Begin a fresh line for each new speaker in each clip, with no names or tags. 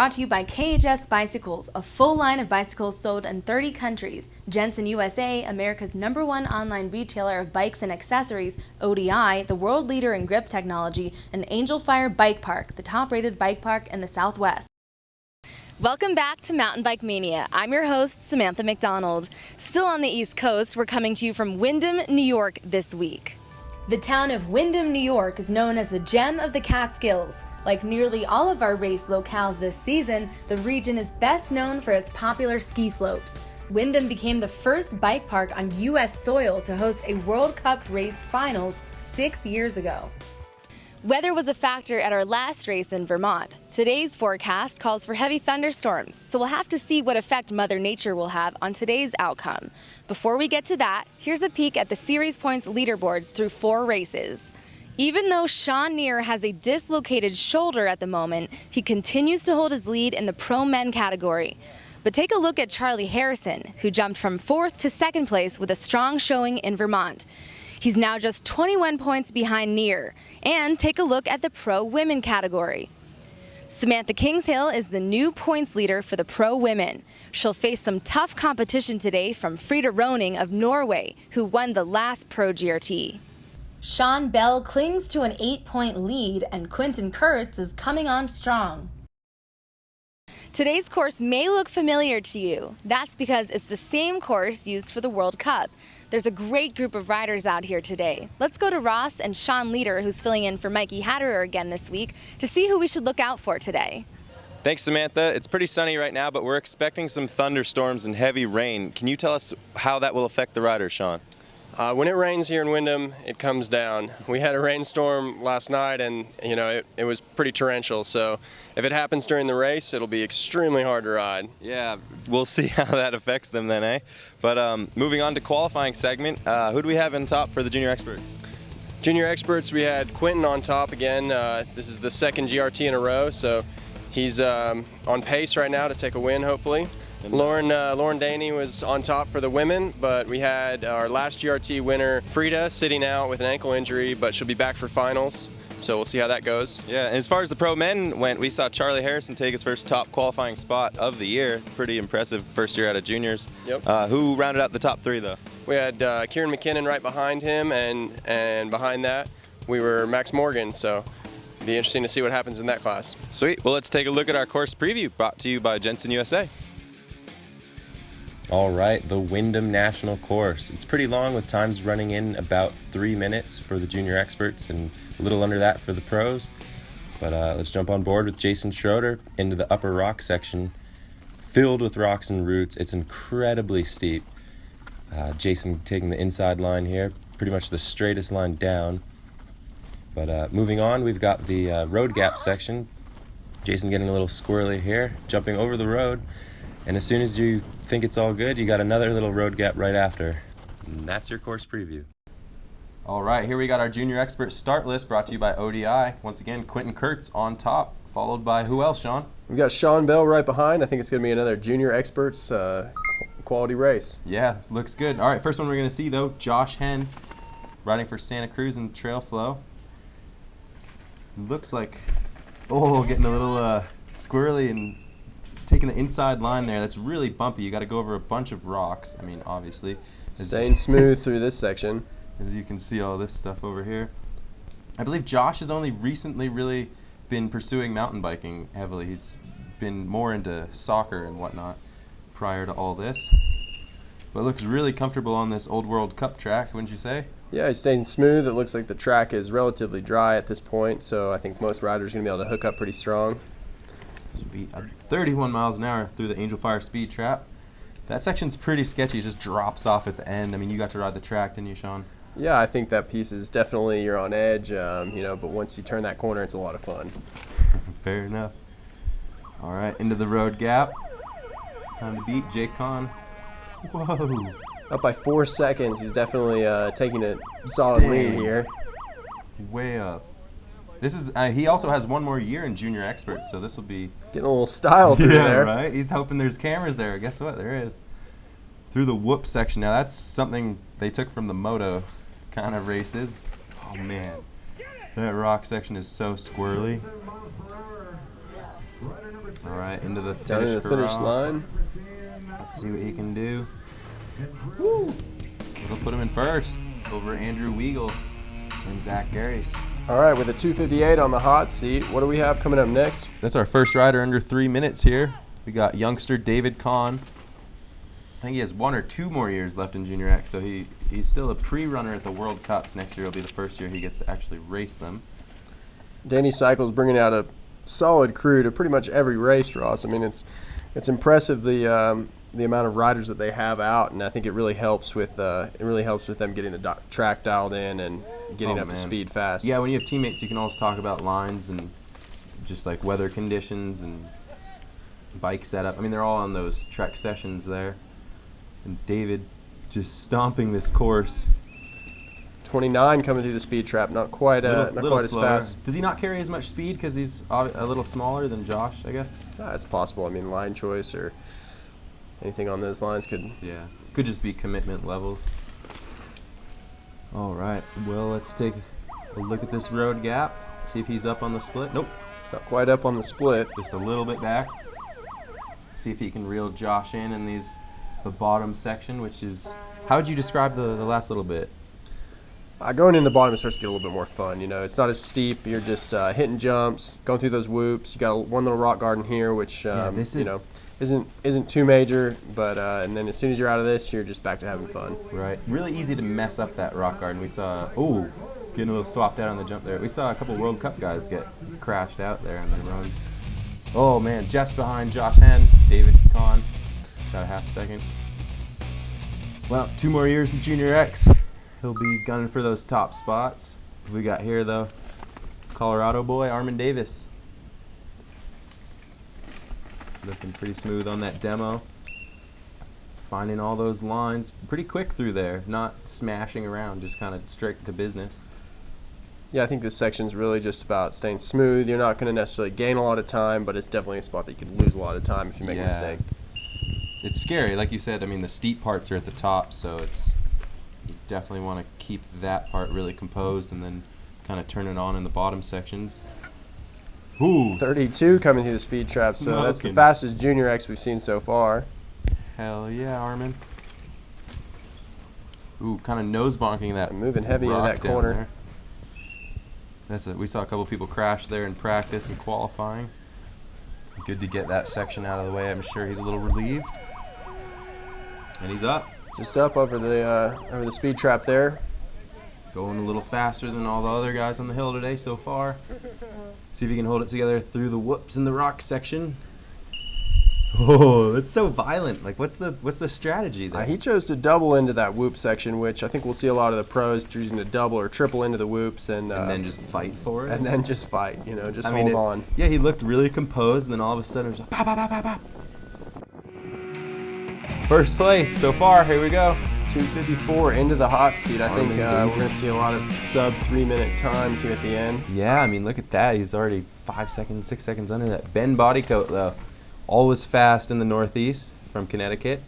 brought to you by KHS Bicycles, a full line of bicycles sold in 30 countries. Jensen USA, America's #1 online retailer of bikes and accessories, ODI, the world leader in grip technology, and Angel Fire Bike Park, the top-rated bike park in the Southwest. Welcome back to Mountain Bike Mania. I'm your host, Samantha McDonald. Still on the East Coast, we're coming to you from Windham, New York this week. The town of Windham, New York is known as the gem of the Catskills. Like nearly all of our race locales this season, the region is best known for its popular ski slopes. Windham became the first bike park on U.S. soil to host a World Cup race finals 6 years ago. Weather was a factor at our last race in Vermont. Today's forecast calls for heavy thunderstorms, so we'll have to see what effect Mother Nature will have on today's outcome. Before we get to that, here's a peek at the series points leaderboards through 4 races. Even though Sean Neer has a dislocated shoulder at the moment, he continues to hold his lead in the pro men category. But take a look at Charlie Harrison, who jumped from 4th to 2nd place with a strong showing in Vermont. He's now just 21 points behind Neer. And take a look at the pro women category. Samantha Kingshill is the new points leader for the pro women. She'll face some tough competition today from FRIDA Roning of Norway, who won the last pro GRT. Sean Bell clings to an 8-point lead, and QUINTIN is coming on strong. Today's course may look familiar to you. That's because it's the same course used for the World Cup. There's a great group of riders out here today. Let's go to Ross and Sean Leader, who's filling in for Mikey Hatterer again this week, to see who we should look out for today.
Thanks, Samantha. It's pretty sunny right now, but we're expecting some thunderstorms and heavy rain. Can you tell us how that will affect the riders, Sean?
When it rains here in Windham, it comes down. We had a rainstorm last night, and it was pretty torrential. So if it happens during the race, it'll be extremely hard to ride.
Yeah, we'll see how that affects them then, eh? But moving on to qualifying segment, who do we have in top for the junior experts?
Junior experts, we had Quintin on top again. This is the 2nd GRT in a row, so he's on pace right now to take a win, hopefully. Lauren DANEY was on top for the women, but we had our last GRT winner, FRIDA, sitting out with an ankle injury, but she'll be back for finals, so we'll see how that goes.
Yeah, and as far as the pro men went, we saw Charlie Harrison take his first top qualifying spot of the year. Pretty impressive first year out of juniors.
Yep.
Who rounded out the top 3, though?
We had KIRAN McKinnon right behind him, and behind that, we were Max Morgan, so it'll be interesting to see what happens in that class.
Sweet. Well, let's take a look at our course preview brought to you by Jensen USA.
All right, the Windham National Course. It's pretty long, with times running in about 3 minutes for the junior experts and a little under that for the pros. But let's jump on board with Jason Schroeder into the upper rock section, filled with rocks and roots. It's incredibly steep. Jason taking the inside line here, pretty much the straightest line down. But moving on, we've got the road gap section. Jason getting a little squirrely here, jumping over the road. And as soon as you think it's all good, you got another little road gap right after. And that's your course preview.
All right, here we got our junior expert start list brought to you by ODI. Once again, Quintin on top, followed by who else, Sean?
We've got Sean Bell right behind. I think it's going to be another junior experts quality race.
Yeah, looks good. All right, first one we're going to see, though, Josh HENN, riding for Santa Cruz in Trail Flow. Looks like, getting a little squirrely and taking the inside line there. That's really bumpy. You got to go over a bunch of rocks. I mean, obviously.
Staying smooth through this section.
As you can see all this stuff over here. I believe Josh has only recently really been pursuing mountain biking heavily. He's been more into soccer and whatnot prior to all this. But looks really comfortable on this Old World Cup track, wouldn't you say?
Yeah, he's staying smooth. It looks like the track is relatively dry at this point, so I think most riders are going to be able to hook up pretty strong.
Sweet. 31 miles an hour through the Angel Fire speed trap. That section's pretty sketchy. It just drops off at the end. I mean, you got to ride the track, didn't you, Sean?
Yeah, I think that piece is definitely, you're on edge, but once you turn that corner, it's a lot of fun.
Fair enough. All right, into the road gap. Time to beat Jake Kahn. Whoa.
Up by 4 seconds. He's definitely taking a solid lead here.
Way up. This is he also has one more year in junior experts, so this will be
getting a little style through there.
Right? He's hoping there's cameras there. Guess what? There is. Through the whoop section. Now that's something they took from the moto kind of races. Oh man, that rock section is so squirrely. All right, into the
Down to the finish line.
Let's see what he can do. Woo! It'll put him in first over Andrew Weigel and Zach Garris.
All right, with a 2:58 on the hot seat, what do we have coming up next?
That's our first rider under 3 minutes here. We got youngster David Kahn. I think he has 1 or 2 more years left in Junior X, so he's still a pre-runner at the World Cups. Next year will be the first year he gets to actually race them.
DANEY Cycles bringing out a solid crew to pretty much every race, Ross. I mean, it's impressive the amount of riders that they have out, and I think it really helps with them getting the track dialed in and getting up to speed fast.
Yeah, when you have teammates, you can always talk about lines and just like weather conditions and bike setup. I mean, they're all on those Trek sessions there. And David just stomping this course.
29 coming through the speed trap, not quite as fast.
Does he not carry as much speed because he's a little smaller than Josh, I guess?
It's possible. I mean, line choice or anything on those lines could
just be commitment levels. All right, well, let's take a look at this road gap, see if he's up on the split. Nope.
Not quite up on the split.
Just a little bit back. See if he can reel Josh in the bottom section, which is, how would you describe the last little bit?
Going in the bottom, it starts to get a little bit more fun. You know, it's not as steep. You're just hitting jumps, going through those whoops. You got one little rock garden here, which isn't too major. But and then as soon as you're out of this, you're just back to having fun.
Right. Really easy to mess up that rock garden. We saw getting a little swapped out on the jump there. We saw a couple World Cup guys get crashed out there on their runs. Oh man, just behind Josh Henn, David Kahn. Got a half second. Well, 2 more years in Junior X. He'll be gunning for those top spots. We got here, though, Colorado boy, Armin Davis. Looking pretty smooth on that demo. Finding all those lines pretty quick through there, not smashing around, just kind of straight to business.
Yeah, I think this section's really just about staying smooth. You're not going to necessarily gain a lot of time, but it's definitely a spot that you could lose a lot of time if you make a mistake.
It's scary, like you said. I mean, the steep parts are at the top, so you definitely want to keep that part really composed and then kind of turn it on in the bottom sections. Ooh.
32 coming through the speed trap, so that's the fastest Junior X we've seen so far.
Hell yeah, Armin. Ooh, kind of nose bonking that.
Moving heavy into that corner.
We saw a couple people crash there in practice and qualifying. Good to get that section out of the way. I'm sure he's a little relieved. And he's up.
Just up over the speed trap there.
Going a little faster than all the other guys on the hill today so far. See if he can hold it together through the whoops in the rock section. Oh, it's so violent. Like, what's the strategy there?
He chose to double into that whoop section, which I think we'll see a lot of the pros choosing to double or triple into the whoops and
then just fight for it.
And then just fight, hold on.
Yeah, he looked really composed, and then all of a sudden it was like, pop, pop, pop, pop, pop. First place so far. Here we go.
2:54 into the hot seat. I think we're going to see a lot of sub 3-minute times here at the end.
Yeah, I mean, look at that. He's already 5 seconds, 6 seconds under that. Ben Bodycoat, though, always fast in the Northeast from Connecticut.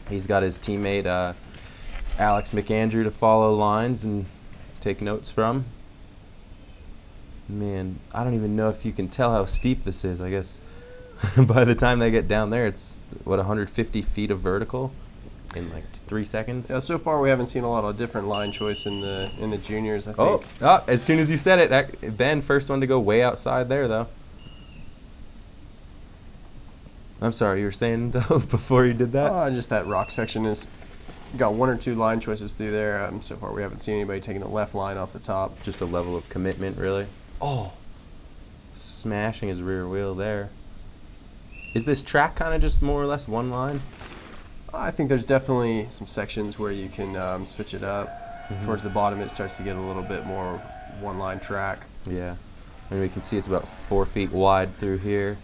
He's got his teammate Alex McAndrew to follow lines and take notes from. Man, I don't even know if you can tell how steep this is. I guess by the time they get down there, it's, 150 feet of vertical in like 3 seconds?
Yeah, so far we haven't seen a lot of different line choice in the juniors, I think.
Oh, as soon as you said it, Ben, first one to go way outside there, though. I'm sorry, you were saying, though, before you did that?
Just that rock section is got 1 or 2 line choices through there. So far we haven't seen anybody taking the left line off the top.
Just a level of commitment, really. Oh, smashing his rear wheel there. Is this track kind of just more or less one line?
I think there's definitely some sections where you can switch it up. Mm-hmm. Towards the bottom, it starts to get a little bit more one-line track.
Yeah. I mean, we can see it's about 4 feet wide through here.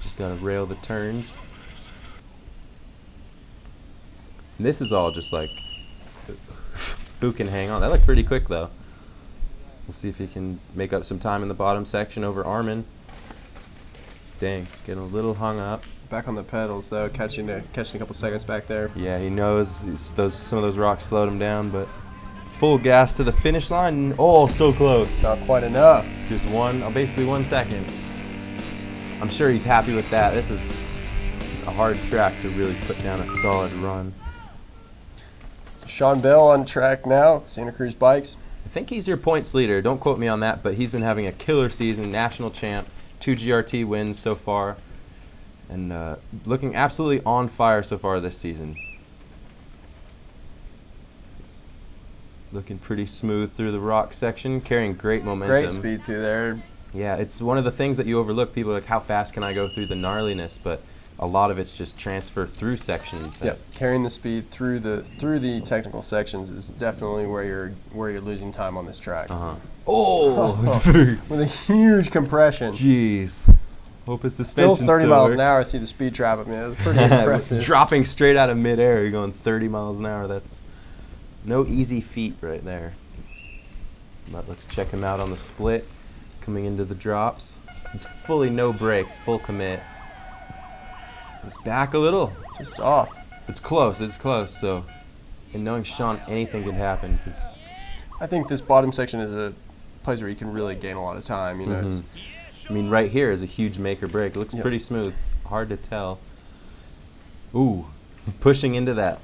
Just got to rail the turns. And this is all just like, who can hang on? That looked pretty quick, though. We'll see if he can make up some time in the bottom section over Armin. Dang, getting a little hung up.
Back on the pedals, though, catching a couple seconds back there.
Yeah, he knows some of those rocks slowed him down, but full gas to the finish line. Oh, so close.
Not quite enough.
Just basically 1 second. I'm sure he's happy with that. This is a hard track to really put down a solid run.
So Sean Bell on track now, Santa Cruz Bikes.
I think he's your points leader. Don't quote me on that, but he's been having a killer season, national champ, 2 GRT wins so far, and looking absolutely on fire so far this season. Looking pretty smooth through the rock section, carrying great momentum.
Great speed through there.
Yeah, it's one of the things that you overlook. People are like, how fast can I go through the gnarliness? But a lot of it's just transfer through sections.
Yep, carrying the speed through the technical sections is definitely where you're losing time on this track.
Oh,
with a huge compression.
Jeez. Hope his suspension
Still 30 miles
works.
an hour through the speed trap. I mean, it was pretty impressive.
Dropping straight out of midair, you're going 30 miles an hour. That's no easy feat right there. But let's check him out on the split. Coming into the drops. It's fully no brakes, full commit. He's back a little.
Just off.
It's close, so, and knowing Sean, anything can happen, because
I think this bottom section is a place where you can really gain a lot of time. You know, it's
I mean, right here is a huge make or break. It looks pretty smooth. Hard to tell. Ooh, pushing into that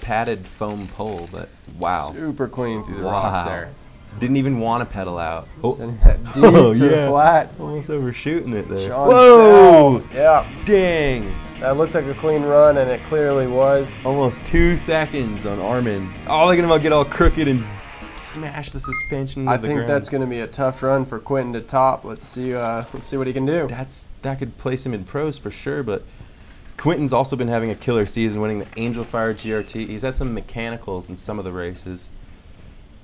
padded foam pole, but wow.
super clean through the rocks there.
Didn't even want to pedal out.
Sending that deep to the flat.
Almost overshooting it there.
Sean
Whoa!
Bell. Yeah.
Dang.
That looked like a clean run, and it clearly was.
Almost 2 seconds on Armin. Oh, they're going to get all crooked and smash the suspension into
I
the
think
ground.
that's going to be a tough run for Quintin to top. Let's see what he can do.
That could place him in pros for sure, but Quintin's also been having a killer season, winning the Angel Fire GRT. He's had some mechanicals in some of the races.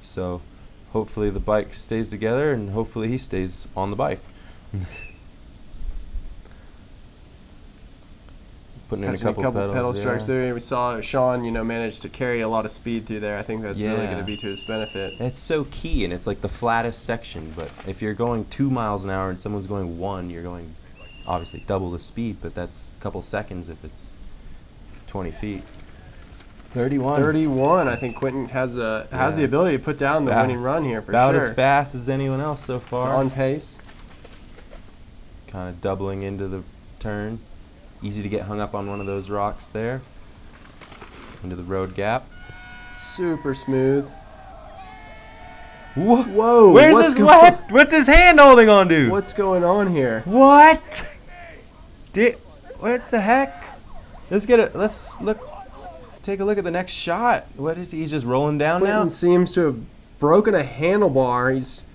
So hopefully the bike stays together, and hopefully he stays on the bike. Putting in a couple
pedal
yeah.
strokes there. We saw Sean, managed to carry a lot of speed through there. I think that's really going to be to his benefit.
It's so key, and it's like the flattest section. But if you're going 2 miles an hour and someone's going 1, you're going obviously double the speed, but that's a couple seconds if it's 20 feet. 31.
31. I think Quintin has the ability to put down the winning run here for
about
sure.
As fast as anyone else so far.
It's on pace.
Kind of doubling into the turn. Easy to get hung up on one of those rocks there. Into the road gap.
Super smooth.
Whoa! Where's his what? What's his hand holding on to?
What's going on here?
What? What the heck? Let's look. Take a look at the next shot. What is he? He's just rolling down
Quintin
now.
seems to have broken a handlebar. He's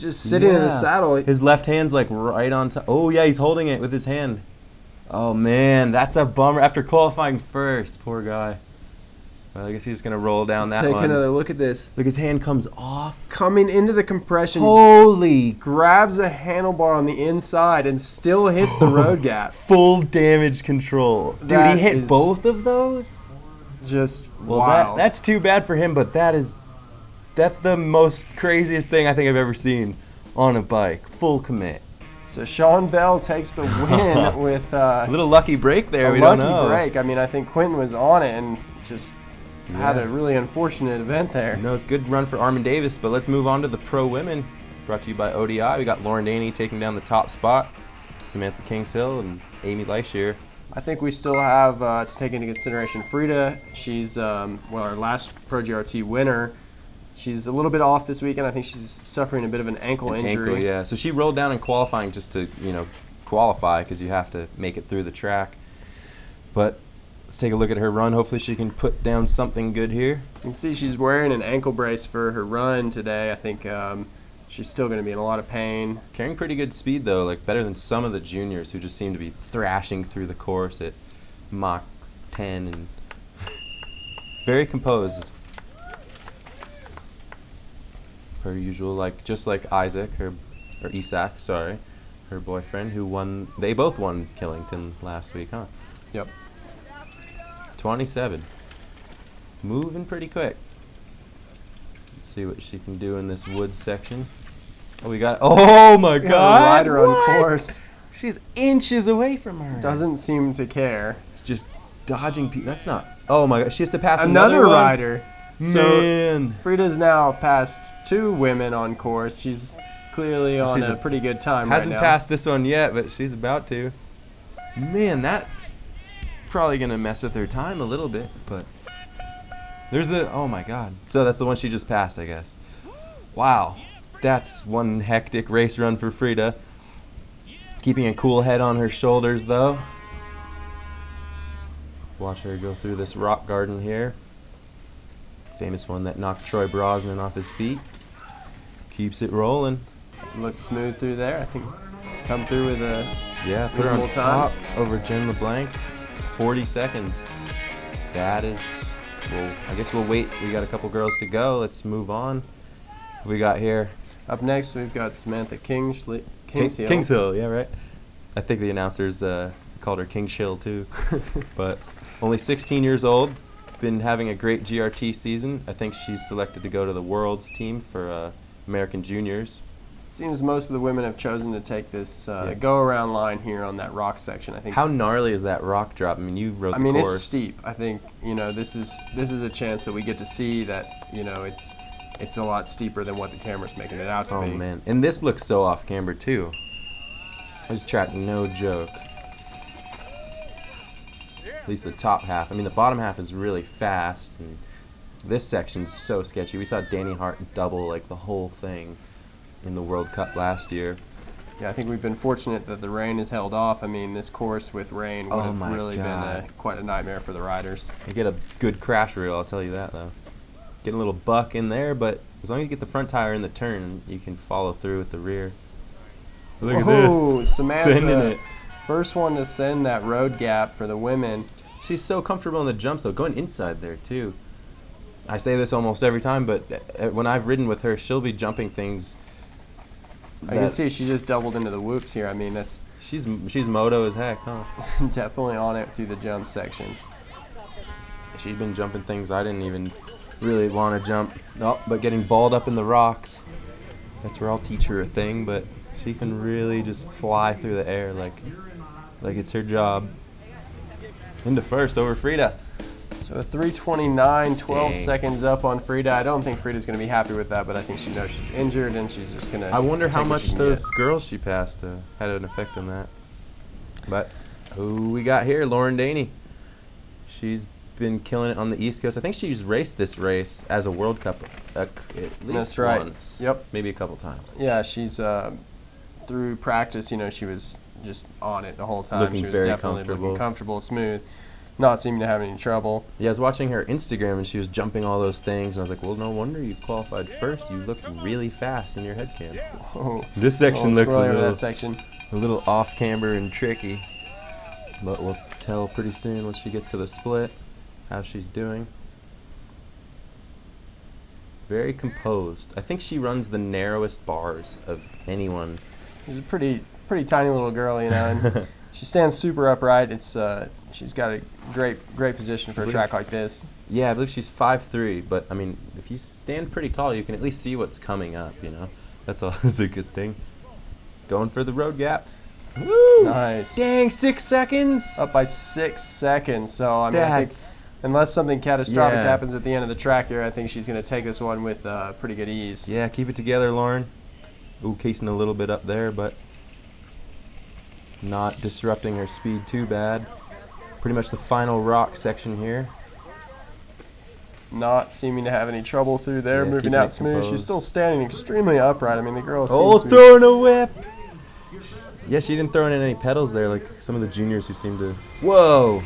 just sitting in the saddle.
His left hand's like right on top. Oh yeah, he's holding it with his hand. Oh man, that's a bummer. After qualifying first, poor guy. Well, I guess he's gonna roll down that
Take
one.
another look at this.
Look, his hand comes off.
Coming into the compression.
Holy!
Grabs a handlebar on the inside and still hits the road gap.
Full damage control. Dude,
That
he hit
is
both of those?
Just
Well,
wild.
that's too bad for him, but that's the most craziest thing I think I've ever seen on a bike. Full commit.
So Sean Bell takes the win with
A little lucky break there.
a
We
lucky
don't know.
break. I mean, I think Quintin was on it and just had a really unfortunate event there.
No, it's a good run for Armin Davis, but let's move on to the pro women. Brought to you by ODI. We got Lauren Daney taking down the top spot. Samantha Kingshill and Amy Leishier.
I think we still have to take into consideration FRIDA. She's our last Pro GRT winner. She's a little bit off this weekend. I think she's suffering a bit of an ankle injury.
Ankle, yeah. So she rolled down in qualifying just to, qualify because you have to make it through the track. But let's take a look at her run. Hopefully she can put down something good here.
You can see she's wearing an ankle brace for her run today. I think she's still going to be in a lot of pain.
Carrying pretty good speed, though, like better than some of the juniors who just seem to be thrashing through the course at Mach 10 and very composed. Per usual, just like Isaac, or Isak, sorry, her boyfriend, who won. They both won Killington last week, huh?
Yep.
27. Moving pretty quick. Let's see what she can do in this woods section. Oh, we got. Oh my
We have
God!
a rider on
What?
course.
She's inches away from her.
Doesn't seem to care.
It's just dodging people. That's not. Oh my God! She has to pass
Another
one?
rider. So
Man.
Frida's now passed 2 women on course. She's clearly on
She's
a pretty good time right
Hasn't
now.
passed this one yet, but she's about to. Man, that's probably going to mess with her time a little bit, but there's a, oh my God. So that's the one she just passed, I guess. Wow. That's one hectic race run for Frida. Keeping a cool head on her shoulders, though. Watch her go through this rock garden here. Famous one that knocked Troy Brosnan off his feet. Keeps it rolling.
Looks smooth through there. I think come through with a
Yeah, put her on
reasonable time.
top over Jen LeBlanc. 40 seconds. That is, well, I guess we'll wait. We got a couple girls to go. Let's move on. What we got here?
Up next, we've got Samantha Kingshill.
Kingshill, yeah, right. I think the announcers called her Kingshill too. But only 16 years old. Been having a great GRT season. I think she's selected to go to the Worlds team for American Juniors.
It seems most of the women have chosen to take this go-around line here on that rock section. I think.
How gnarly is that rock drop? I mean, you wrote the course.
It's steep. I think this is a chance that we get to see that it's a lot steeper than what the camera's making it out to be.
Oh man, and this looks so off camber too. This track, no joke. At least the top half. I mean, the bottom half is really fast, and this section's so sketchy. We saw Danny Hart double like the whole thing in the World Cup last year.
Yeah, I think we've been fortunate that the rain has held off. I mean, this course with rain would have really been quite a nightmare for the riders.
You get a good crash reel, I'll tell you that though. Getting a little buck in there, but as long as you get the front tire in the turn, you can follow through with the rear. Look at this.
Samantha,
Sending it.
first one to send that road gap for the women.
She's so comfortable in the jumps though, going inside there too. I say this almost every time, but when I've ridden with her, she'll be jumping things.
I can see she just doubled into the whoops here. I mean, that's
She's moto as heck, huh?
definitely on it through the jump sections.
She's been jumping things I didn't even really want to jump. Oh, but getting balled up in the rocks. That's where I'll teach her a thing, but she can really just fly through the air like it's her job. Into first over Frida.
So a 3:29, 12
Dang.
seconds up on Frida. I don't think Frida's going to be happy with that, but I think she knows she's injured and she's just going to.
I wonder how
take what
much
she can
those
get.
girls she passed had an effect on that. But who we got here? Lauren Daney. She's been killing it on the East Coast. I think she's raced this race as a World Cup at least
That's right.
once.
Yep.
Maybe a couple times.
Yeah, she's through practice. She was just on it the whole time.
Looking
she was
very
definitely
comfortable.
looking comfortable, smooth, not seeming to have any trouble.
Yeah, I was watching her Instagram and she was jumping all those things, and I was like, well, no wonder you qualified first. You look really fast in your head cam.
Oh,
This section looks
that section.
a little off camber and tricky, but we'll tell pretty soon when she gets to the split how she's doing. Very composed. I think she runs the narrowest bars of anyone.
She's a pretty tiny little girl, and she stands super upright. It's she's got a great position for a track like this.
Yeah, I believe she's 5'3", but I mean, if you stand pretty tall, you can at least see what's coming up, That's always a good thing. Going for the road gaps. Woo!
Nice.
Dang, 6 seconds?
Up by 6 seconds. So I mean, I think
That's,
unless something catastrophic
Yeah.
happens at the end of the track here, I think she's going to take this one with pretty good ease.
yeah, keep it together, Lauren. Ooh, casing a little bit up there, but not disrupting her speed too bad. Pretty much the final rock section here.
Not seeming to have any trouble through there,
Yeah,
moving
keeping
out
it
smooth.
composed.
She's still standing extremely upright. I mean, the girl
Oh,
seems to be
throwing a whip! Yeah, she didn't throw in any pedals there like some of the juniors who seem to. Whoa!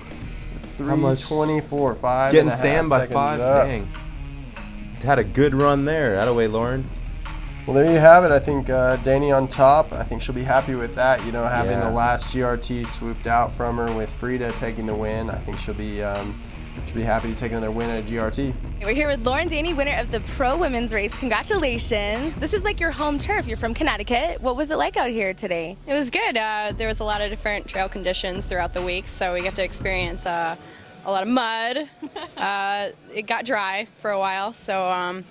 How much?
3:24, 5
Getting
and a half
Sam by
seconds
5.
up.
Dang. Had a good run there. Attaway, Lauren.
Well, there you have it. I think Daney on top. I think she'll be happy with that. Having
Yeah.
the last GRT swooped out from her with Frida taking the win. I think she'll be happy to take another win at a GRT.
We're here with Lauren Daney, winner of the Pro Women's Race. Congratulations. This is like your home turf. You're from Connecticut. What was it like out here today?
It was good. There was a lot of different trail conditions throughout the week, so we got to experience a lot of mud. It got dry for a while, so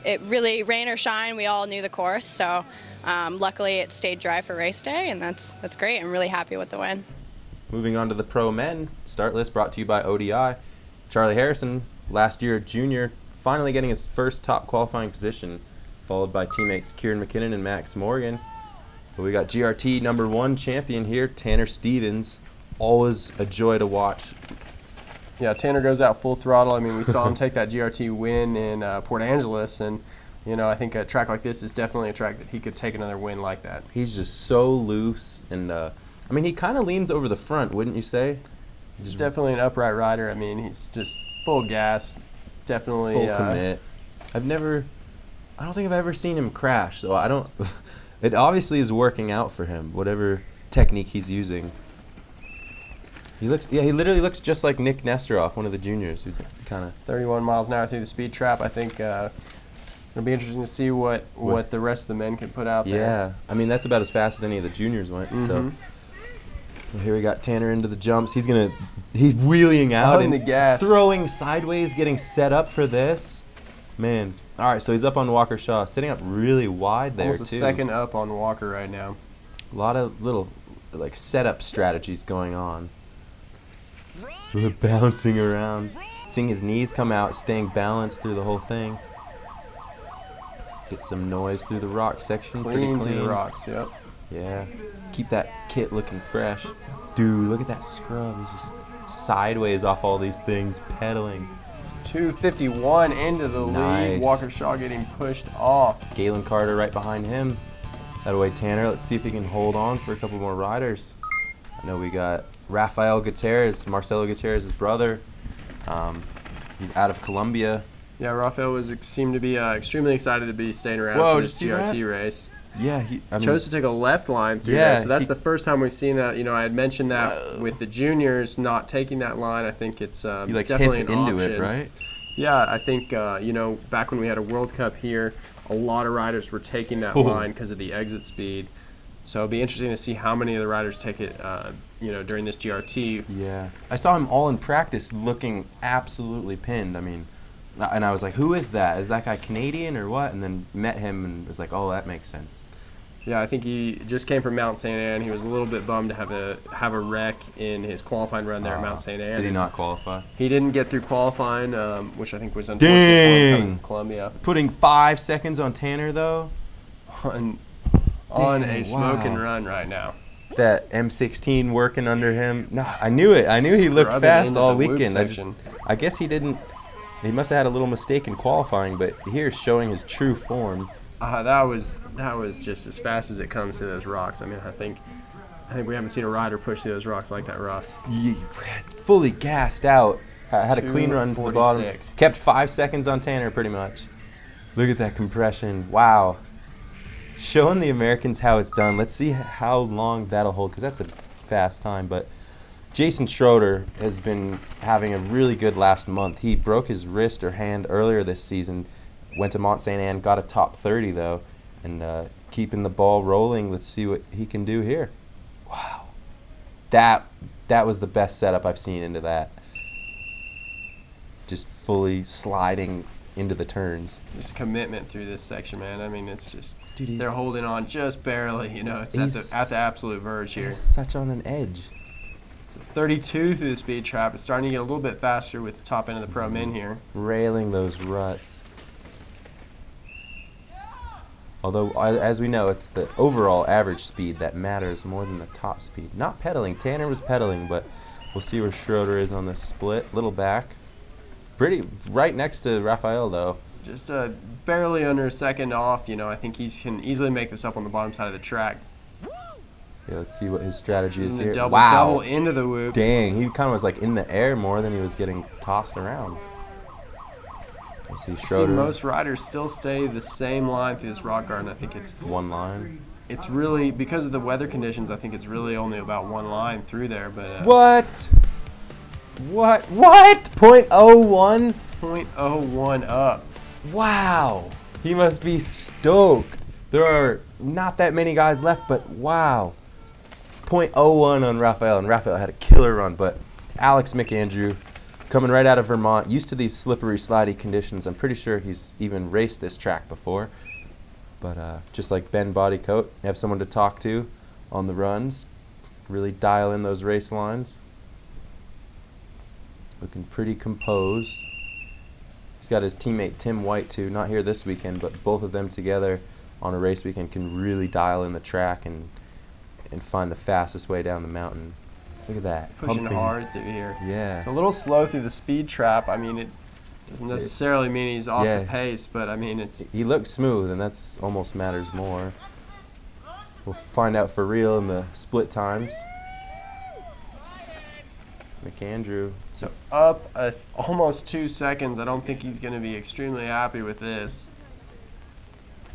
it really, rain or shine, we all knew the course. So luckily it stayed dry for race day, and that's great. I'm really happy with the win.
Moving on to the pro men. Start list brought to you by ODI. Charlie Harrison, last year a junior, finally getting his first top qualifying position
followed by teammates Kieran McKinnon and Max Morgan. But we got GRT #1 champion here, Tanner Stevens. Always a joy to watch.
Yeah, Tanner goes out full throttle. I mean, we saw him take that GRT win in Port Angeles, and I think a track like this is definitely a track that he could take another win like that.
He's just so loose, and I mean, he kind of leans over the front, wouldn't you say?
He's definitely an upright rider. I mean, he's just full gas, definitely
full commit. I don't think I've ever seen him crash, so I don't. It obviously is working out for him, whatever technique he's using. He literally looks just like Nick Nesteroff, one of the juniors, who kind of
31 miles an hour through the speed trap. I think it'll be interesting to see what the rest of the men can put out there.
Yeah, I mean, that's about as fast as any of the juniors went. So well, here we got Tanner into the jumps. He's wheeling out and
the gas,
throwing sideways, getting set up for this. Man. All right, so he's up on Walker Shaw, sitting up really wide there,
almost a second up on Walker right now.
A lot of little like setup strategies going on. Bouncing around, seeing his knees come out, staying balanced through the whole thing. Get some noise through the rock section.
Clean
Pretty
through the rocks, yep.
Yeah, keep that kit looking fresh. Dude, look at that scrub. He's just sideways off all these things, pedaling.
251 into the lead. Walker Shaw getting pushed off.
Galen Carter right behind him. That way Tanner. Let's see if he can hold on for a couple more riders. I know we got RAFAEL Gutierrez, Marcelo Gutierrez's brother. He's out of Colombia.
Yeah, RAFAEL seemed to be extremely excited to be staying around for this GRT race.
Yeah, he
chose to take a left line through there. So that's the first time we've seen that. I had mentioned that with the juniors not taking that line. I think it's definitely an option.
Into it, right?
Yeah, I think back when we had a World Cup here, a lot of riders were taking that line because of the exit speed. So it'll be interesting to see how many of the riders take it, during this GRT.
Yeah, I saw him all in practice looking absolutely pinned. I mean, and I was like, who is that? Is that guy Canadian or what? And then met him and was like, oh, that makes sense.
Yeah, I think he just came from Mount St. Anne. He was a little bit bummed to have a wreck in his qualifying run there at Mount St. Anne.
Did he not qualify?
He didn't get through qualifying, which I think was unfortunate for him coming from Colombia.
Putting 5 seconds on Tanner, though?
On a smoking run right now.
That M16 working under him. No, I knew it. I knew he looked fast all weekend. I guess he didn't. He must have had a little mistake in qualifying, but here's showing his true form.
That was just as fast as it comes to those rocks. I mean, I think we haven't seen a rider push through those rocks like that, Ross.
Fully gassed out. Had a clean run to the bottom. Kept 5 seconds on Tanner, pretty much. Look at that compression. Wow. Showing the Americans how it's done. Let's see how long that'll hold, because that's a fast time. But Jason Schroeder has been having a really good last month. He broke his wrist or hand earlier this season. Went to Mont St. Anne, got a top 30 though, and keeping the ball rolling. Let's see what he can do here. Wow, that was the best setup I've seen into that. Just fully sliding into the turns.
Just commitment through this section, man. I mean, it's just they're holding on just barely. It's at the absolute verge here.
Such on an edge.
32 through the speed trap. It's starting to get a little bit faster with the top end of the pro men here.
Railing those ruts. Although, as we know, it's the overall average speed that matters more than the top speed. Not pedaling. Tanner was pedaling, but we'll see where Schroeder is on this split. Little back. Pretty right next to RAFAEL, though.
Just barely under a second off. I think he can easily make this up on the bottom side of the track.
Yeah, let's see what his strategy is here.
Double into the whoops.
Dang, he kind of was like in the air more than he was getting tossed around. See Schroeder.
Most riders still stay the same line through this rock garden. I think it's
one line.
It's really, because of the weather conditions, I think it's really only about one line through there. But
What? 0.01?
0.01 up.
Wow. He must be stoked. There are not that many guys left, but wow. 0.01 on RAFAEL, and RAFAEL had a killer run, but Alex McAndrew, coming right out of Vermont, used to these slippery, slidey conditions. I'm pretty sure he's even raced this track before. But just like Ben Bodycoat, you have someone to talk to on the runs. Really dial in those race lines. Looking pretty composed.
He's got his teammate Tim White too, not here this weekend, but both of them together on a race weekend can really dial in the track and find the fastest way down the mountain. Look at that.
Pushing
Pumping.
hard through here.
Yeah.
It's a little slow through the speed trap. I mean, it doesn't necessarily mean he's off the pace, but I mean, it's...
He looks smooth, and that's almost matters more. We'll find out for real in the split times. McAndrew.
So up almost 2 seconds. I don't think he's going to be extremely happy with this.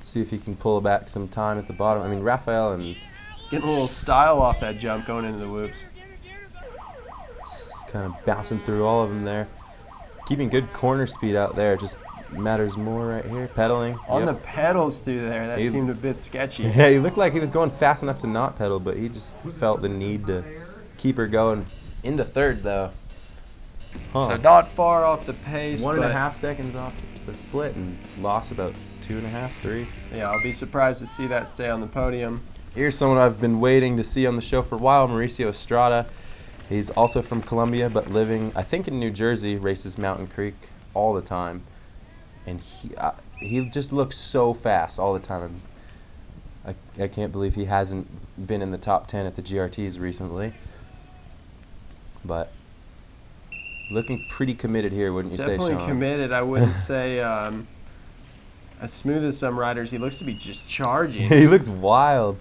See if he can pull back some time at the bottom. I mean, RAFAEL and...
Getting a little style off that jump going into the whoops.
Kind of bouncing through all of them there. Keeping good corner speed out there just matters more right here. Pedaling.
On the pedals through there, that seemed a bit sketchy.
Yeah, he looked like he was going fast enough to not pedal, but he just felt the need to keep her going. Into third, though.
So not far off the pace.
1.5 seconds off the split and lost about 2.5, 3.
Yeah, I'll be surprised to see that stay on the podium.
Here's someone I've been waiting to see on the show for a while, MAURICIO ESTRADA. He's also from Colombia, but living, I think, in New Jersey, races Mountain Creek all the time. And he just looks so fast all the time. I can't believe he hasn't been in the top 10 at the GRTs recently. But looking pretty committed here, wouldn't you say, Sean?
Definitely committed. I wouldn't say as smooth as some riders. He looks to be just charging.
He looks wild.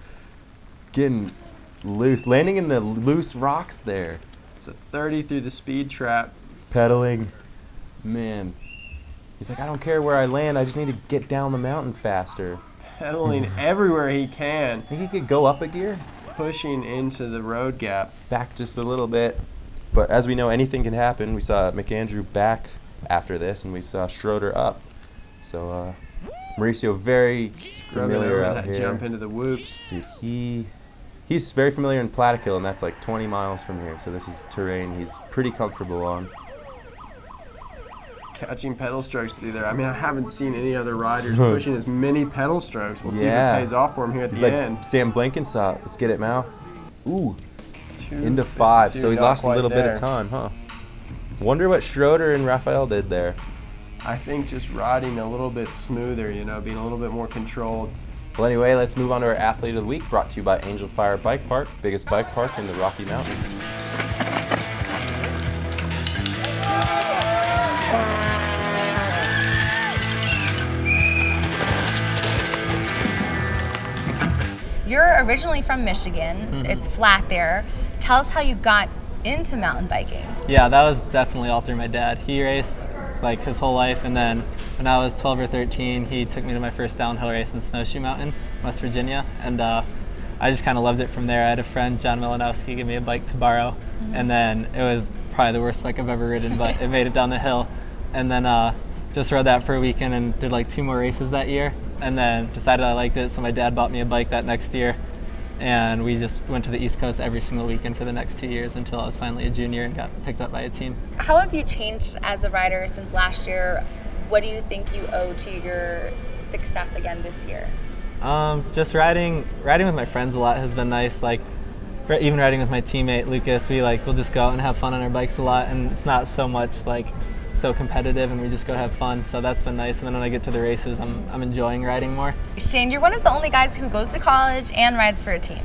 Getting loose. Landing in the loose rocks there.
It's a 30 through the speed trap.
Pedaling. Man. He's like, I don't care where I land. I just need to get down the mountain faster.
Pedaling everywhere he can.
Think he could go up a gear?
Pushing into the road gap.
Back just a little bit. But as we know, anything can happen. We saw McAndrew back after this, and we saw Schroeder up. So MAURICIO very familiar out
that
here.
Jump into the whoops.
Dude, he's very familiar in Plattekill, and that's like 20 miles from here. So this is terrain he's pretty comfortable on.
Catching pedal strokes through there. I mean, I haven't seen any other riders pushing as many pedal strokes. We'll see if it pays off for him here at the end.
Sam Blankenship. Let's get it, Mal. Ooh.
2:52,
Into 5, so he lost a little bit
there.
of time, huh? Wonder what Schroeder and RAFAEL did there.
I think just riding a little bit smoother, you know, being a little bit more controlled.
Well, anyway, let's move on to our Athlete of the Week, brought to you by Angel Fire Bike Park, biggest bike park in the Rocky Mountains.
You're originally from Michigan. It's flat there. Tell us how you got into mountain biking.
Yeah, that was definitely all through my dad. He raced like his whole life, and then when I was 12 or 13, he took me to my first downhill race in Snowshoe Mountain, West Virginia, and I just kind of loved it from there. I had a friend, John Milanowski, give me a bike to borrow, and then it was probably the worst bike I've ever ridden, but it made it down the hill, and then just rode that for a weekend and did like 2 more races that year, and then decided I liked it, so my dad bought me a bike that next year, and we just went to the East Coast every single weekend for the next 2 years until I was finally a junior and got picked up by a team.
How have you changed as a rider since last year? What do you think you owe to your success again this year?
Just riding with my friends a lot has been nice. Like even riding with my teammate Lucas, we'll just go out and have fun on our bikes a lot, and it's not so much like so competitive, and we just go have fun. So that's been nice. And then when I get to the races, I'm enjoying riding more.
Shane, you're one of the only guys who goes to college and rides for a team.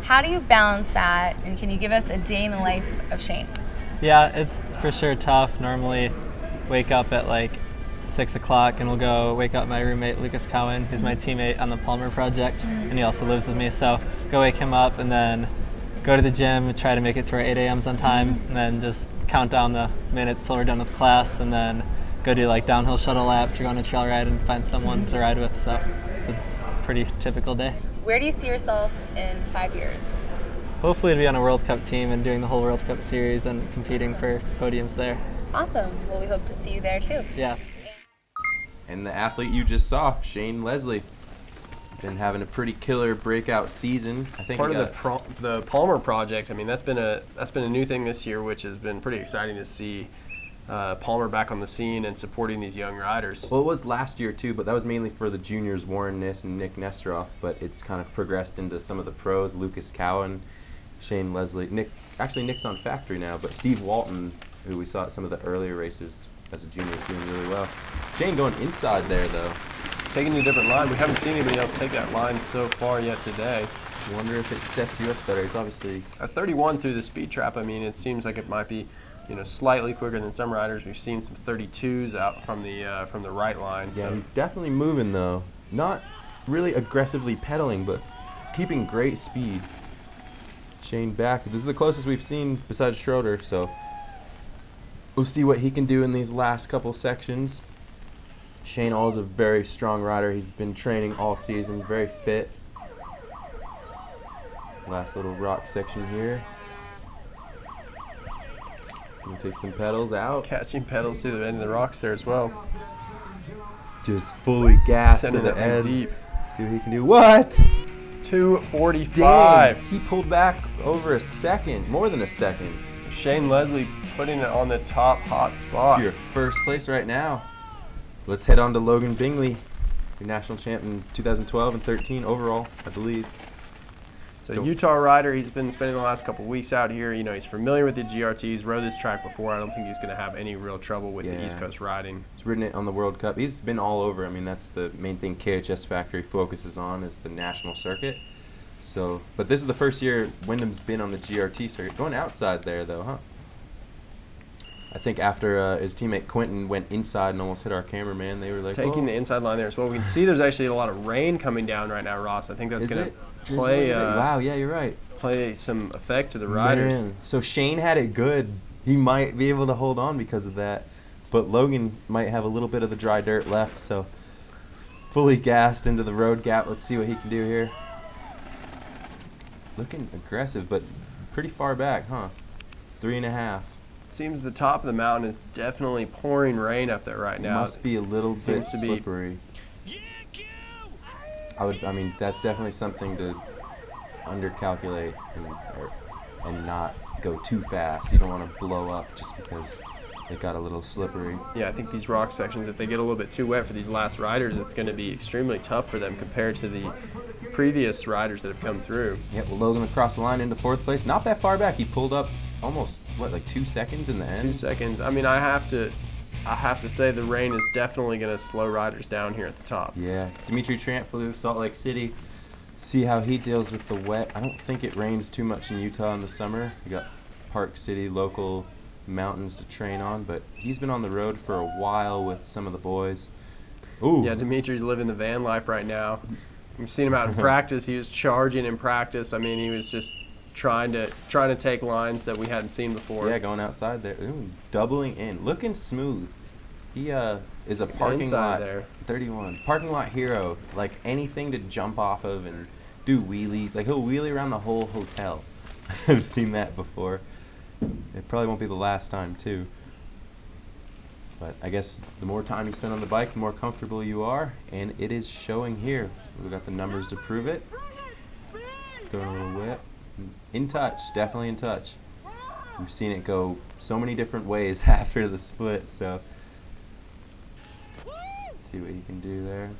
How do you balance that? And can you give us a day in the life of Shane?
Yeah, it's for sure tough. Normally, wake up at like 6 o'clock, and we'll go wake up my roommate Lucas Cowan, who's my teammate on the Palmer project, and he also lives with me. So go wake him up, and then go to the gym, try to make it to our 8 a.m.s on time, and then just count down the minutes till we're done with class, and then go do like downhill shuttle laps or go on a trail ride and find someone to ride with. So it's a pretty typical day.
Where do you see yourself in 5 years?
Hopefully to be on a World Cup team and doing the whole World Cup series and competing for podiums there.
Awesome. Well, we hope to see you there too.
Yeah.
And the athlete you just saw, Shane Leslie, been having a pretty killer breakout season. I think
part of the Palmer project. I mean, that's been a new thing this year, which has been pretty exciting to see. Palmer back on the scene and supporting these young riders.
Well, it was last year too, but that was mainly for the juniors, Warren Niss and Nick Nesteroff. But it's kind of progressed into some of the pros, Lucas Cowan, Shane Leslie. Nick's on factory now, but Steve Walton, who we saw at some of the earlier races, as a junior is doing really well. Shane going inside there though.
Taking a different line. We haven't seen anybody else take that line so far yet today.
Wonder if it sets you up better. It's obviously
At 31 through the speed trap, I mean, it seems like it might be, you know, slightly quicker than some riders. We've seen some 32s out from the right line.
yeah,
So
he's definitely moving though. Not really aggressively pedaling, but keeping great speed. Shane back. This is the closest we've seen besides Schroeder, so we'll see what he can do in these last couple sections. Shane All is a very strong rider. He's been training all season, very fit. Last little rock section here. Gonna take some pedals out.
catching pedals through the end of the rocks there as well.
Just fully gassed to
Sending
the
that one
end.
deep.
See what he can do. What?
2:45.
Dang, he pulled back over a second, more than a second.
Shane Leslie putting it on the top hot
It's
spot.
your first place right now. Let's head on to Logan Bingley, your national champ in 2012 and 13 overall, I believe.
So Utah rider, he's been spending the last couple weeks out here. You know, he's familiar with the GRT. He's rode this track before. I don't think he's going to have any real trouble with the
Yeah.
East Coast riding.
He's ridden it on the World Cup. He's been all over. I mean, that's the main thing KHS Factory focuses on is the national circuit. So, but this is the first year Windham's been on the GRT circuit. Going outside there, though, huh? I think after his teammate Quintin went inside and almost hit our cameraman, they were like,
Taking
"Whoa."
the inside line there as well. We can see there's actually a lot of rain coming down right now, Ross. I think that's
Is
going
it?
to play
Wow, yeah, you're right.
play some effect to the riders.
Man, so Shane had it good. He might be able to hold on because of that. But Logan might have a little bit of the dry dirt left, so fully gassed into the road gap. Let's see what he can do here. Looking aggressive, but pretty far back, huh? 3.5.
Seems the top of the mountain is definitely pouring rain up there right now.
Must be a little bit
seems to be-
slippery. I mean, that's definitely something to undercalculate and not go too fast. You don't want to blow up just because it got a little slippery.
Yeah, I think these rock sections, if they get a little bit too wet for these last riders, it's going to be extremely tough for them compared to the previous riders that have come through.
Yep, well, Logan across the line into 4th place. Not that far back. He pulled up almost, what, like 2 seconds in the
2
end?
seconds. I mean, I have to say the rain is definitely going to slow riders down here at the top.
Yeah, DEMETRI TRIANTAFILLOU, Salt Lake City. See how he deals with the wet. I don't think it rains too much in Utah in the summer. We got Park City, local mountains to train on, but he's been on the road for a while with some of the boys. Ooh.
Yeah, Demetri's living the van life right now. We've seen him out in practice. He was charging in practice. I mean, he was just trying to take lines that we hadn't seen before.
Yeah, going outside there. Ooh, doubling in. Looking smooth. He is a parking
Inside
lot.
there.
31. Parking lot hero. Like anything to jump off of and do wheelies. Like he'll wheelie around the whole hotel. I've seen that before. It probably won't be the last time too. But I guess the more time you spend on the bike, the more comfortable you are, and it is showing here. We've got the numbers to prove it. Throwing a little whip. In touch, definitely in touch. We've seen it go so many different ways after the split, so let's see what he can do there.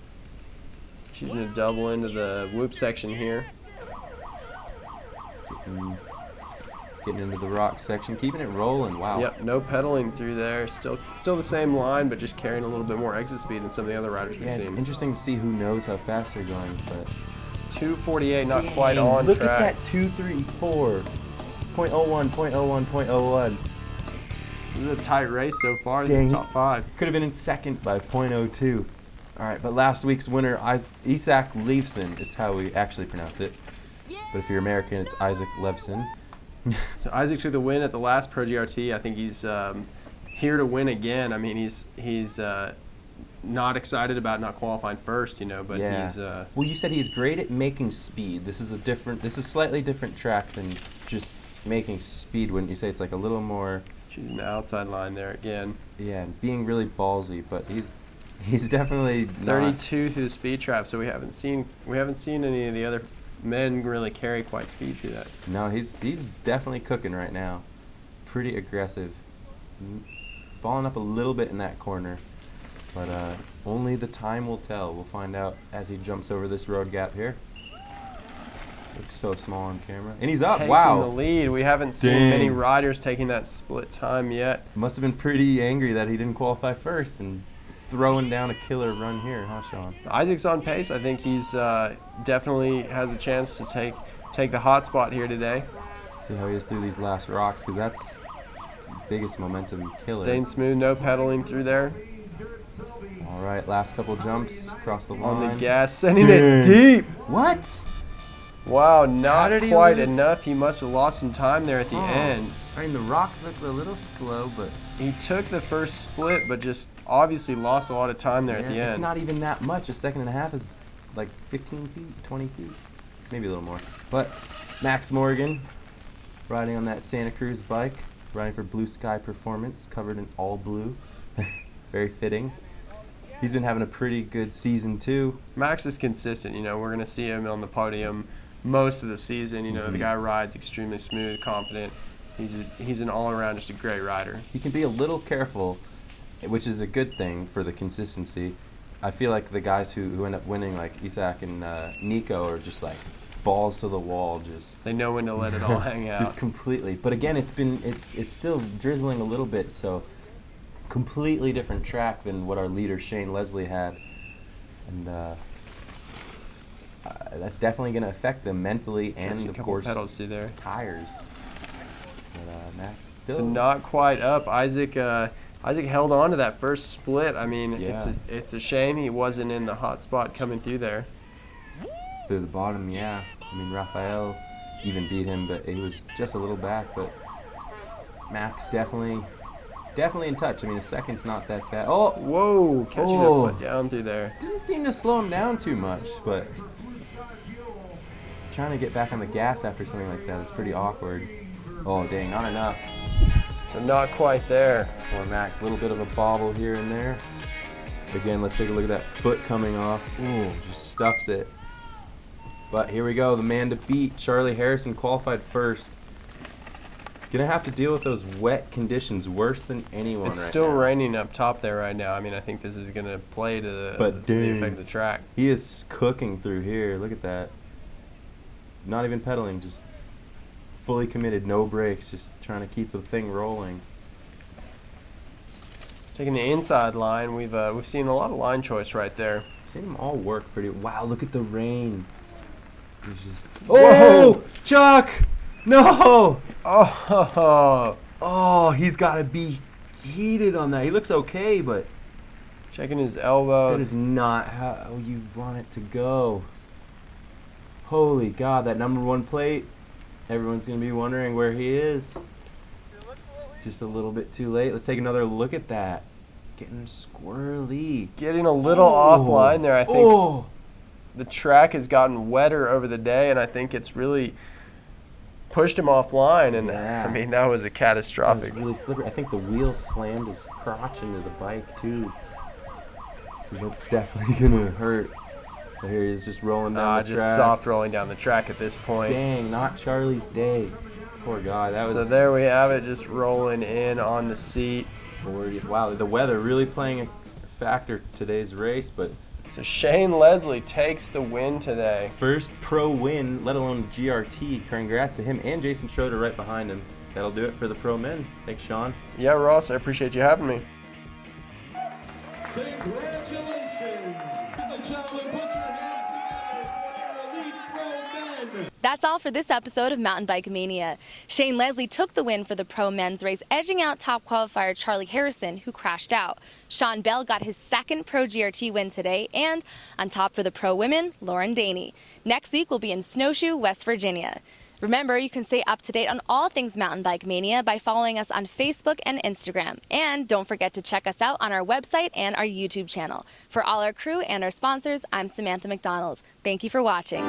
Choosing to double into the whoop section here.
Getting into the rock section, keeping it rolling. Wow.
Yep, no pedaling through there. Still the same line, but just carrying a little bit more exit speed than some of the other riders we've
Yeah, it's
seen.
interesting to see who knows how fast they're going, but
2:48, not quite
dang,
on
look
track.
at that 234. 0.01, 0.01, 0.01.
This is a tight race so far.
Dang.
The top 5.
Could have been in second by 0.02. All right, but last week's winner, ISAK Leifson, is how we actually pronounce it. But if you're American, it's Isaac Levson.
So Isaac took the win at the last Pro GRT. I think he's here to win again. I mean, he's not excited about not qualifying first, you know, but
Yeah.
he's
Well, you said he's great at making speed. This is a slightly different track than just making speed. Wouldn't you say? It's like a little more,
choosing the outside line there again.
yeah, being really ballsy. But he's definitely not.
32 through the speed trap, so we haven't seen any of the other men really carry quite speed through that.
No, he's definitely cooking right now. Pretty aggressive. Balling up a little bit in that corner. But only the time will tell. We'll find out as he jumps over this road gap here. Looks so small on camera. And he's up,
Taking
wow.
the lead. We haven't seen
Dang.
many riders taking that split time yet.
Must have been pretty angry that he didn't qualify first and throwing down a killer run here, huh, Sean?
Isaac's on pace. I think he's definitely has a chance to take the hot spot here today.
See how he is through these last rocks, because that's the biggest momentum killer.
Staying smooth, no pedaling through there.
All right, last couple jumps across the line.
On the gas, sending it deep.
What?
Wow, not
did he
quite
lose?
enough. He must have lost some time there at the
Oh.
end.
I mean, the rocks look a little slow, but
He took the first split, but just obviously lost a lot of time there at the end.
it's not even that much. A second and a half is like 15 feet, 20 feet, maybe a little more. But Max Morgan, riding on that Santa Cruz bike, riding for Blue Sky Performance, covered in all blue. Very fitting. He's been having a pretty good season too.
Max is consistent. You know, we're going to see him on the podium most of the season. You know, the guy rides extremely smooth, confident. He's an all-around just a great rider.
He can be a little careful, which is a good thing for the consistency. I feel like the guys who end up winning, like ISAK and Nico, are just like balls to the wall, just
They know when to let it all hang out.
just completely. But again, it's still drizzling a little bit, so completely different track than what our leader Shane Leslie had, and that's definitely going to affect them mentally and
Catching a
of
couple
course
pedals through there.
tires. But Max still
So not quite up. Isaac held on to that first split. I mean,
Yeah.
it's a shame he wasn't in the hot spot coming through there.
through the bottom. Yeah, I mean RAFAEL even beat him, but he was just a little back. But Max definitely in touch. I mean, a second's not that bad. Oh,
Whoa, catching
Oh.
a foot down through there.
didn't seem to slow him down too much, but trying to get back on the gas after something like that is pretty awkward. Oh dang, not enough
So not quite there.
for Max. A little bit of a bobble here and there. Again, let's take a look at that foot coming off. Ooh, just stuffs it. But here we go, the man to beat. Charlie Harrison qualified first. Gonna have to deal with those wet conditions worse than anyone
It's
right
still
now.
raining up top there right now. I mean, I think this is going to play to the
But
the
dang.
effect of the track.
He is cooking through here. Look at that. Not even pedaling, just fully committed, no brakes, just trying to keep the thing rolling.
Taking the inside line, we've seen a lot of line choice right there.
Seen them all work pretty. Wow, look at the rain. He's just.
Whoa!
Oh, Chuck! No!
Oh,
Oh, he's got to be heated on that. He looks okay, but
checking his elbow.
that is not how you want it to go. Holy God, that #1 plate. Everyone's going to be wondering where he is. Just a little bit too late. Let's take another look at that. Getting squirrely.
Getting a little offline there. I think
Oh,
the track has gotten wetter over the day, and I think it's really pushed him offline. And
Yeah.
I mean, that was a
that was
catastrophic.
really slippery. I think the wheel slammed his crotch into the bike too. So that's definitely gonna hurt. But here he is just rolling down the
Just
track.
soft rolling down the track at this point.
Dang, not Charlie's day. Poor guy. That was
So there we have it, just rolling in on the seat.
Wow, the weather really playing a factor today's race, but
So Shane Leslie takes the win today.
first pro win, let alone GRT. Congrats to him and Jason Schroeder right behind him. That'll do it for the pro men. Thanks, Sean.
Yeah, Ross, I appreciate you having me.
Congratulations! Ladies and gentlemen, put your hands together for your elite pro men.
That's all for this episode of Mountain Bike Mania. Shane Leslie took the win for the pro men's race, edging out top qualifier Charlie Harrison, who crashed out. Sean Bell got his second pro GRT win today, and on top for the pro women, Lauren Daney. Next week we'll be in Snowshoe, West Virginia. Remember, you can stay up to date on all things Mountain Bike Mania by following us on Facebook and Instagram. And don't forget to check us out on our website and our YouTube channel. For all our crew and our sponsors, I'm Samantha McDonald. Thank you for watching.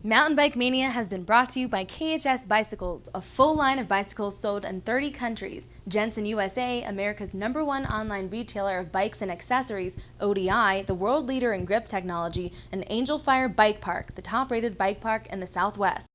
Mountain Bike Mania has been brought to you by KHS Bicycles, a full line of bicycles sold in 30 countries. Jensen USA, America's #1 online retailer of bikes and accessories, ODI, the world leader in grip technology, and Angel Fire Bike Park, the top-rated bike park in the Southwest.